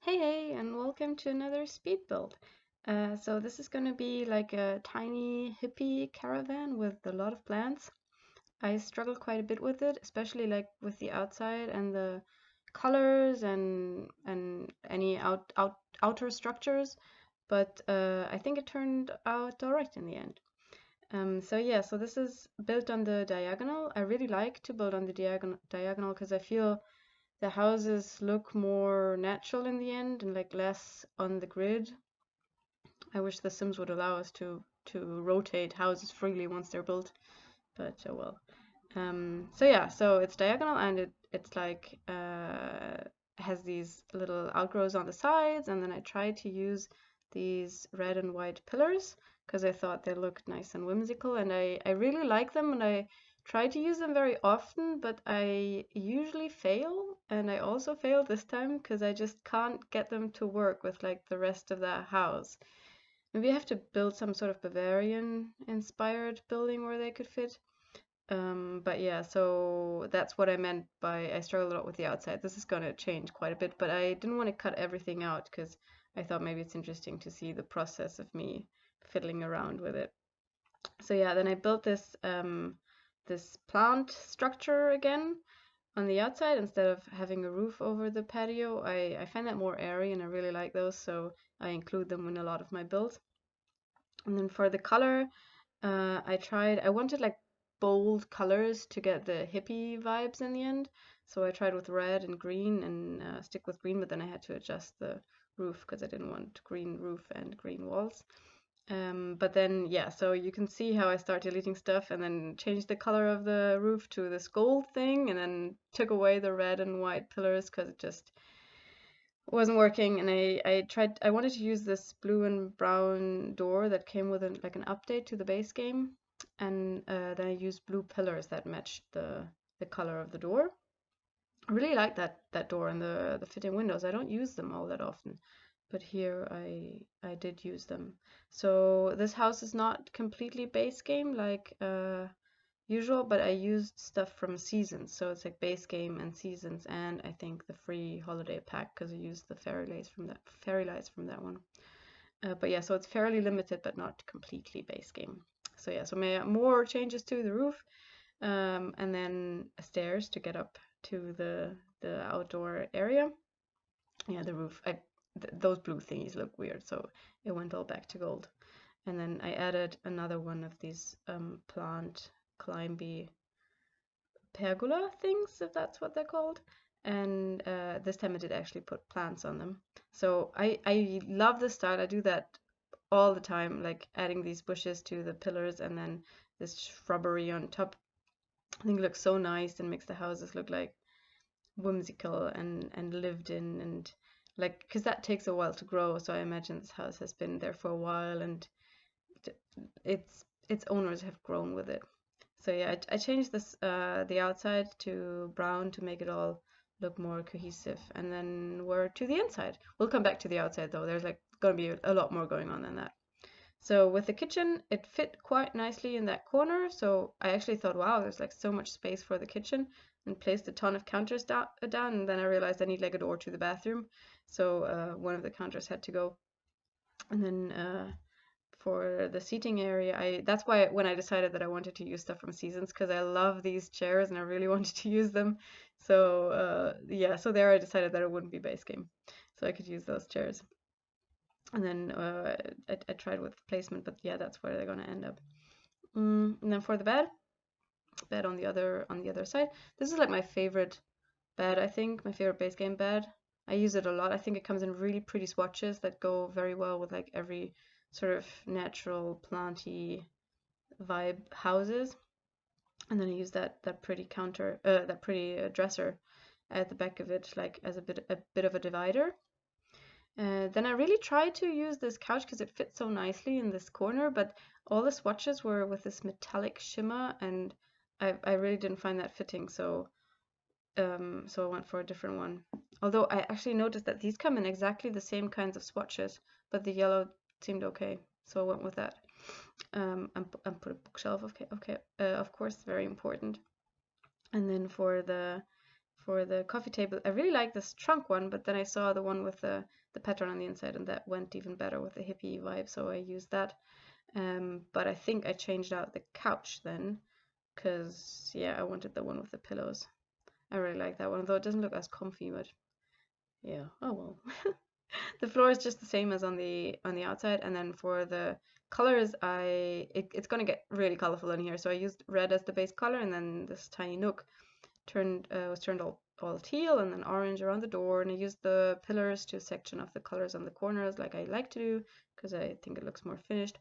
Hey, and welcome to another speed build. So this is going to be like a tiny hippie caravan with a lot of plants. I struggled quite a bit with it, especially like with the outside and the colors and any outer structures, but I think it turned out alright in the end. So this is built on the diagonal. I really like to build on the diagonal because I feel the houses look more natural in the end and like less on the grid. I wish The Sims would allow us to rotate houses freely once they're built, but oh well. So it's diagonal and it's like has these little outgrowths on the sides, and then I tried to use these red and white pillars because I thought they looked nice and whimsical, and I really like them, and I try to use them very often, but I usually fail, and I also failed this time because I just can't get them to work with like the rest of the house. Maybe I have to build some sort of Bavarian inspired building where they could fit. But yeah, so that's what I meant by I struggle a lot with the outside. This is gonna change quite a bit, but I didn't want to cut everything out because I thought maybe it's interesting to see the process of me fiddling around with it. So yeah, then I built this plant structure again on the outside instead of having a roof over the patio. I find that more airy and I really like those, so I include them in a lot of my builds. And then for the color, I wanted like bold colors to get the hippie vibes in the end. So I tried with red and green and stick with green, but then I had to adjust the roof because I didn't want green roof and green walls. But then, yeah, so you can see how I start deleting stuff and then changed the color of the roof to this gold thing and then took away the red and white pillars because it just wasn't working. And I wanted to use this blue and brown door that came with like an update to the base game, and then I used blue pillars that matched the color of the door. I really like that door and the fitting windows. I don't use them all that often, but here I did use them. So this house is not completely base game like usual, but I used stuff from Seasons, so it's like base game and Seasons, and I think the free holiday pack because I used the fairy lights from that one. But yeah, so it's fairly limited, but not completely base game. So yeah, so more changes to the roof, and then stairs to get up to the outdoor area. Yeah, the roof. Those blue thingies look weird, so it went all back to gold. And then I added another one of these plant climby pergola things, if that's what they're called. And this time I did actually put plants on them. So I love this style. I do that all the time, like adding these bushes to the pillars and then this shrubbery on top. I think it looks so nice and makes the houses look like whimsical and lived in, and like because that takes a while to grow. So I imagine this house has been there for a while and its owners have grown with it. So yeah, I changed this the outside to brown to make it all look more cohesive, and then we're to the inside. We'll come back to the outside though. There's like gonna be a lot more going on than that. So with the kitchen, it fit quite nicely in that corner. So I actually thought, wow, there's like so much space for the kitchen, and placed a ton of counters down. And then I realized I need like a door to the bathroom. So one of the counters had to go. And then for the seating area, that's why when I decided that I wanted to use stuff from Seasons, because I love these chairs and I really wanted to use them. So yeah, so there I decided that it wouldn't be base game, so I could use those chairs. And then I tried with placement, but yeah, that's where they're gonna end up. And then for the bed on the other side. This is like my favorite bed, I think, my favorite base game bed. I use it a lot. I think it comes in really pretty swatches that go very well with like every sort of natural planty vibe houses. And then I use that pretty dresser at the back of it, like as a bit of a divider. Then I really tried to use this couch because it fits so nicely in this corner, but all the swatches were with this metallic shimmer, and I really didn't find that fitting, so so I went for a different one. Although I actually noticed that these come in exactly the same kinds of swatches, but the yellow seemed okay, so I went with that. And put a bookshelf, okay, of course, very important. And then for for the coffee table, I really like this trunk one, but then I saw the one with the pattern on the inside, and that went even better with the hippie vibe, so I used that. But I think I changed out the couch then, because yeah, I wanted the one with the pillows. I really like that one, though it doesn't look as comfy, but yeah, oh well. The floor is just the same as on the outside, and then for the colors, it's gonna get really colorful in here, so I used red as the base color, and then this tiny nook was turned all teal, and then orange around the door, and I used the pillars to section off the colors on the corners like I like to do, because I think it looks more finished.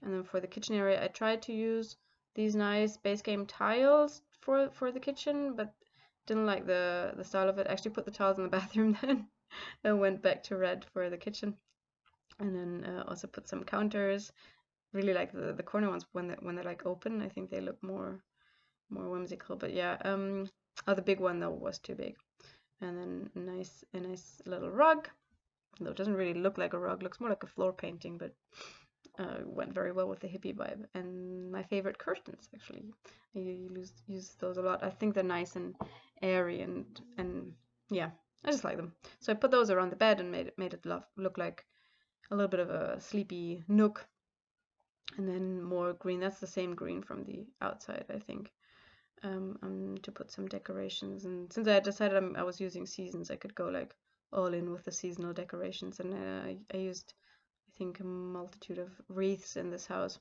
And then for the kitchen area, I tried to use these nice base game tiles for the kitchen, but didn't like the style of it. I actually put the tiles in the bathroom then and went back to red for the kitchen. And then also put some counters. Really like the corner ones when they're like open. I think they look more whimsical. But yeah, oh, the big one though was too big. And then a nice little rug. Though it doesn't really look like a rug, looks more like a floor painting, but went very well with the hippie vibe. And my favorite curtains, actually, I use those a lot. I think they're nice and airy, and yeah, I just like them. So I put those around the bed and made it look like a little bit of a sleepy nook. And then more green. That's the same green from the outside, I think. To put some decorations, and since I had decided I was using seasons, I could go like all in with the seasonal decorations, and I used, I think, a multitude of wreaths in this house,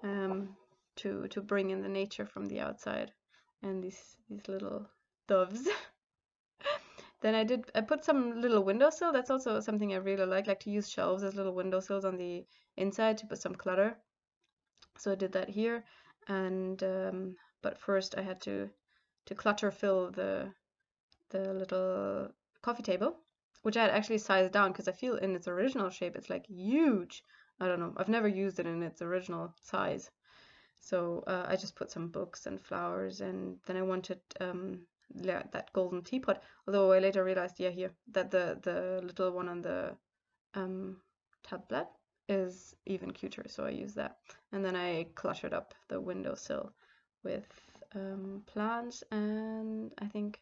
to bring in the nature from the outside, and these little doves. Then I put some little windowsill. That's also something I really like to use shelves as little windowsills on the inside to put some clutter. So I did that here, and but first I had to clutter fill the little coffee table, which I had actually sized down because I feel in its original shape it's like huge. I don't know. I've never used it in its original size. So I just put some books and flowers, and then I wanted that golden teapot. Although I later realized, yeah, here that the little one on the tablet is even cuter, so I use that. And then I cluttered up the windowsill with plants and I think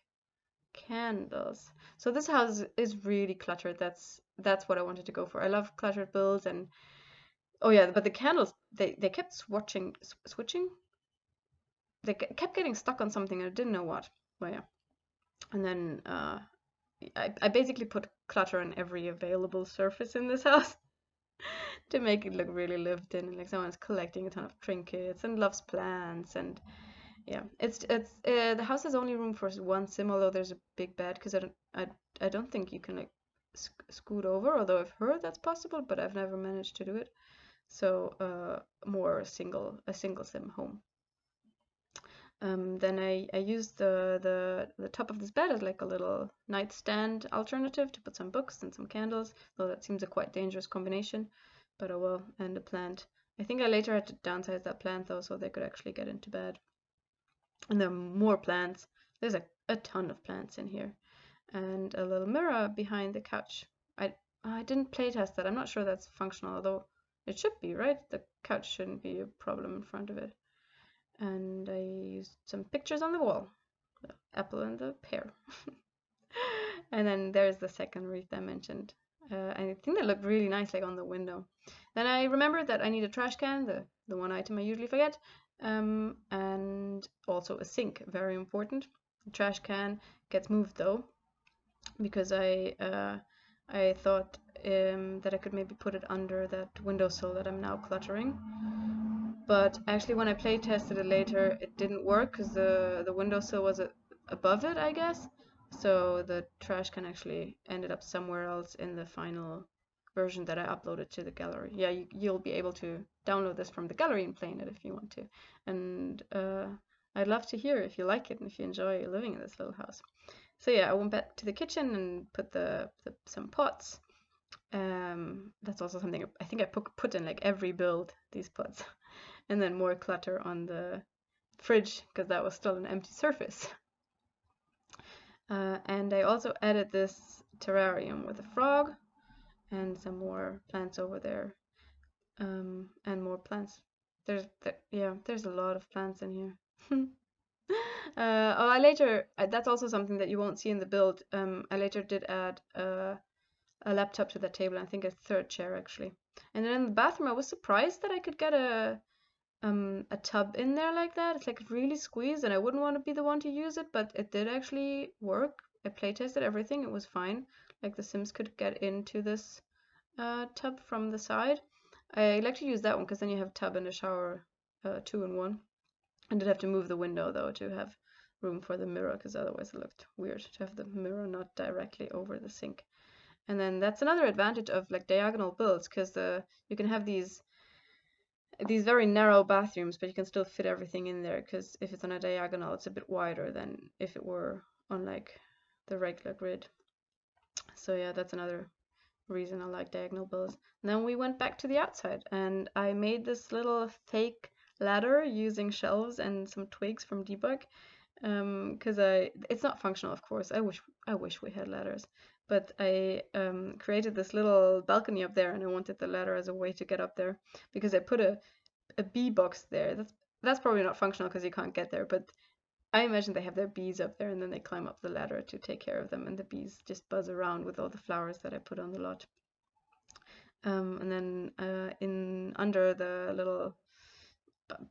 candles. So this house is really cluttered. That's what I wanted to go for. I love cluttered builds, and oh yeah, but the candles, they kept switching. They kept getting stuck on something and I didn't know what. Well, yeah. And then I basically put clutter on every available surface in this house to make it look really lived in, like someone's collecting a ton of trinkets and loves plants. And yeah, it's the house has only room for one sim, although there's a big bed, because I don't think you can like scoot over, although I've heard that's possible, but I've never managed to do it. So more a single sim home. Then I used the top of this bed as like a little nightstand alternative to put some books and some candles, though that seems a quite dangerous combination, but oh well. And a plant. I think I later had to downsize that plant though, so they could actually get into bed. And there are more plants. There's a ton of plants in here. And a little mirror behind the couch. I didn't playtest that. I'm not sure that's functional, although it should be, right? The couch shouldn't be a problem in front of it. And I used some pictures on the wall. The apple and the pear. And then there's the second wreath I mentioned. I think they look really nice like on the window. Then I remembered that I need a trash can, the one item I usually forget, and also a sink, very important. The trash can gets moved though, because I thought that I could maybe put it under that windowsill that I'm now cluttering. But actually when I play tested it later, it didn't work because the windowsill was above it, I guess. So the trash can actually ended up somewhere else in the final version that I uploaded to the gallery. Yeah, you'll be able to download this from the gallery and play in it if you want to. And I'd love to hear if you like it and if you enjoy living in this little house. So yeah, I went back to the kitchen and put some pots. That's also something I think I put in like every build, these pots. And then more clutter on the fridge because that was still an empty surface. And I also added this terrarium with a frog and some more plants over there, and more plants. There's a lot of plants in here. Oh, I later, that's also something that you won't see in the build. I later did add a laptop to that table, and I think a third chair actually. And then in the bathroom, I was surprised that I could get a tub in there like that. It's like really squeezed, and I wouldn't want to be the one to use it, but it did actually work. I play tested everything, it was fine. Like the Sims could get into this tub from the side. I like to use that one because then you have tub and a shower, two in one. I did have to move the window though to have room for the mirror because otherwise it looked weird to have the mirror not directly over the sink. And then that's another advantage of like diagonal builds because you can have these very narrow bathrooms, but you can still fit everything in there because if it's on a diagonal, it's a bit wider than if it were on like the regular grid. So yeah, that's another reason I like diagonal builds. And then we went back to the outside and I made this little fake ladder using shelves and some twigs from debug because it's not functional, of course. I wish we had ladders, but I created this little balcony up there and I wanted the ladder as a way to get up there because I put a bee box there. That's probably not functional because you can't get there, but I imagine they have their bees up there and then they climb up the ladder to take care of them, and the bees just buzz around with all the flowers that I put on the lot. And then in under the little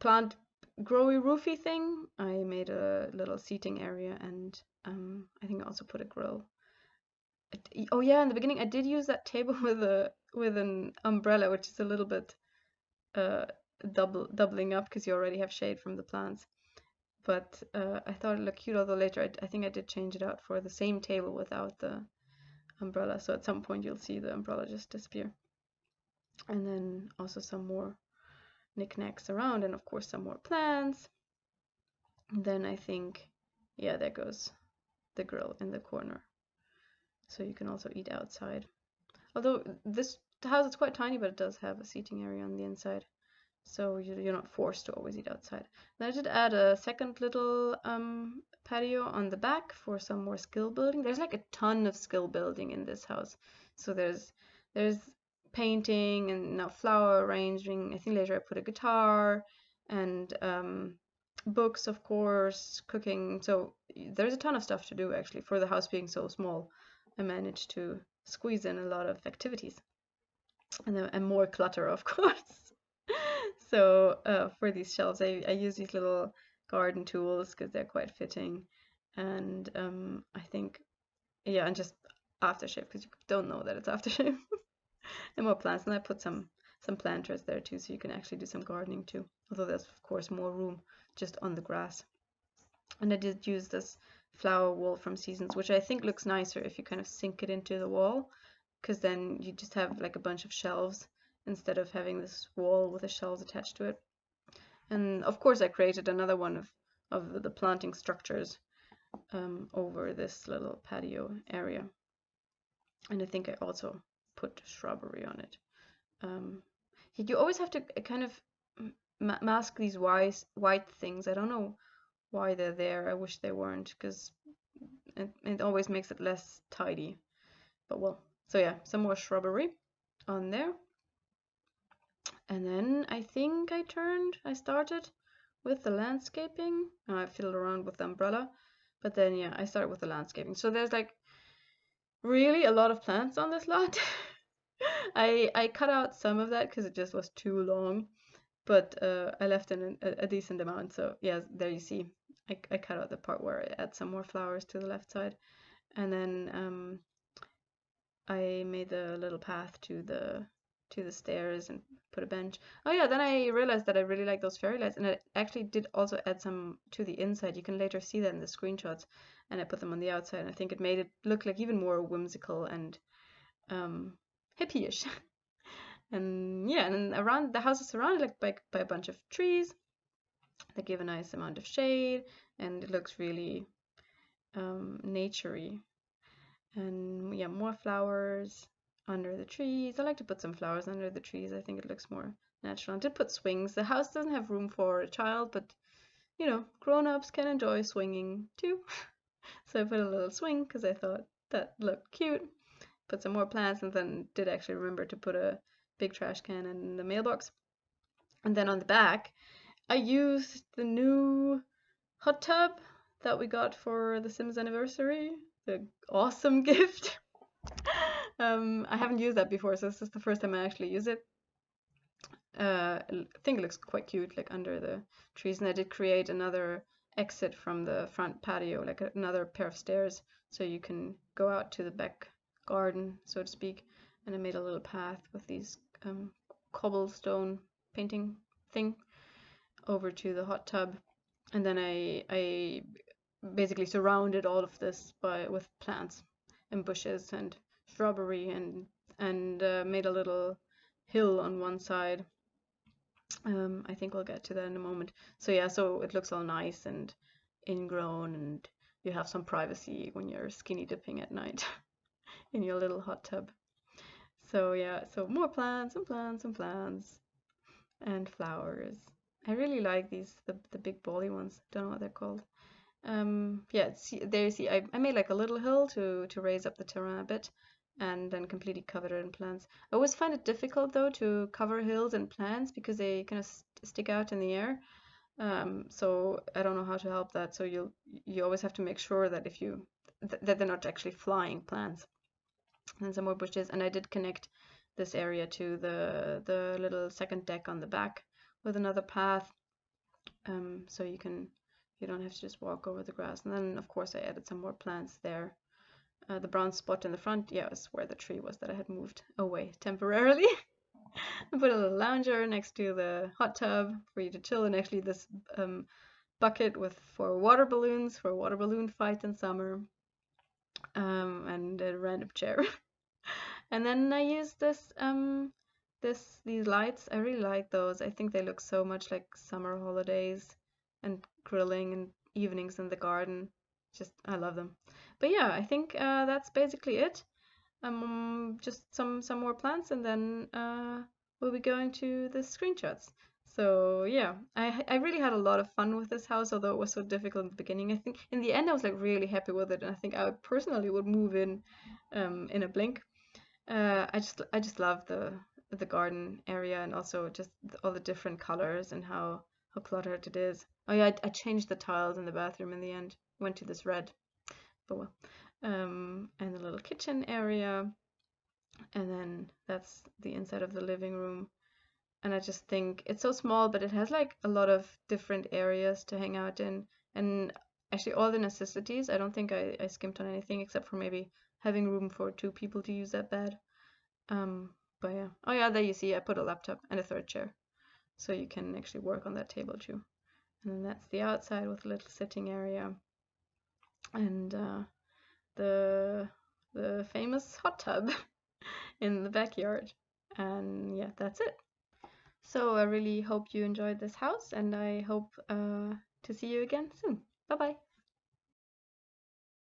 plant growy roofy thing, I made a little seating area, and I think I also put a grill. Oh yeah, in the beginning I did use that table with an umbrella, which is a little bit uh, doubling up because you already have shade from the plants. But I thought it looked cute, although later I think I did change it out for the same table without the umbrella. So at some point you'll see the umbrella just disappear. And then also some more knickknacks around, and of course some more plants. And then I think, yeah, there goes the grill in the corner. So you can also eat outside. Although this house is quite tiny, but it does have a seating area on the inside. So you're not forced to always eat outside. Then I did add a second little patio on the back for some more skill building. There's like a ton of skill building in this house. So there's painting and now flower arranging. I think later I put a guitar and books, of course, cooking. So there's a ton of stuff to do actually. For the house being so small, I managed to squeeze in a lot of activities and more clutter, of course. So for these shelves, I use these little garden tools because they're quite fitting, and I think, yeah, and just aftershave because you don't know that it's aftershave. And more plants, and I put some planters there too, so you can actually do some gardening too. Although there's of course more room just on the grass. And I did use this flower wall from Seasons, which I think looks nicer if you kind of sink it into the wall, because then you just have like a bunch of shelves instead of having this wall with the shelves attached to it. And of course I created another one of the planting structures over this little patio area. And I think I also put shrubbery on it. You always have to kind of mask these white things. I don't know why they're there. I wish they weren't because it always makes it less tidy. But well, so yeah, some more shrubbery on there. And then I think I started with the landscaping. I fiddled around with the umbrella, but then yeah, I started with the landscaping. So there's like really a lot of plants on this lot. I cut out some of that because it just was too long, but I left in a decent amount. So yeah, there you see, I cut out the part where I add some more flowers to the left side, and then I made a little path to the stairs and put a bench. Oh yeah, then I realized that I really like those fairy lights, and I actually did also add some to the inside. You can later see that in the screenshots, and I put them on the outside, and I think it made it look like even more whimsical and hippie-ish. And yeah, and then around the house is surrounded like by a bunch of trees that give a nice amount of shade, and it looks really naturey. And yeah, more flowers under the trees. I like to put some flowers under the trees. I think it looks more natural. I did put swings. The house doesn't have room for a child, but you know, grown-ups can enjoy swinging too. So I put a little swing because I thought that looked cute. Put some more plants, and then did actually remember to put a big trash can in the mailbox. And then on the back, I used the new hot tub that we got for the Sims anniversary. The awesome gift. I haven't used that before, so this is the first time I actually use it. I think it looks quite cute, like under the trees. And I did create another exit from the front patio, like another pair of stairs, so you can go out to the back garden, so to speak. And I made a little path with these cobblestone painting thing over to the hot tub. And then I basically surrounded all of this with plants and bushes and strawberry and made a little hill on one side. I think we'll get to that in a moment. So yeah, so it looks all nice and ingrown, and you have some privacy when you're skinny dipping at night in your little hot tub. So yeah, so more plants and plants and plants and flowers. I really like these, the big bally ones. Don't know what they're called. Yeah, see, there you see, I made like a little hill to raise up the terrain a bit, and then completely covered it in plants. I always find it difficult though to cover hills in plants because they kind of stick out in the air. So I don't know how to help that. So you always have to make sure that if you that they're not actually flying plants. And some more bushes, and I did connect this area to the little second deck on the back with another path, so you don't have to just walk over the grass. And then of course I added some more plants there. The brown spot in the front, yeah, is where the tree was that I had moved away temporarily. I put a little lounger next to the hot tub for you to chill, and actually this bucket for water balloons for a water balloon fight in summer, and a random chair. And then I used these lights. I really like those. I think they look so much like summer holidays and grilling and evenings in the garden. Just I love them. But yeah, I think that's basically it. Just some more plants, and then we'll be going to the screenshots. So yeah, I really had a lot of fun with this house, although it was so difficult in the beginning. I think in the end I was like really happy with it, and I think I personally would move in a blink. I just love the garden area, and also just all the different colors and how cluttered it is. Oh yeah, I changed the tiles in the bathroom in the end. Went to this red, but well. And the little kitchen area, and then that's the inside of the living room. And I just think it's so small, but it has like a lot of different areas to hang out in, and actually all the necessities. I don't think I skimped on anything except for maybe having room for two people to use that bed. Um, but yeah. Oh yeah, there you see I put a laptop and a third chair, so you can actually work on that table too. And then that's the outside with a little sitting area, and the famous hot tub in the backyard. And yeah, that's it. So I really hope you enjoyed this house, and I hope to see you again soon. Bye bye.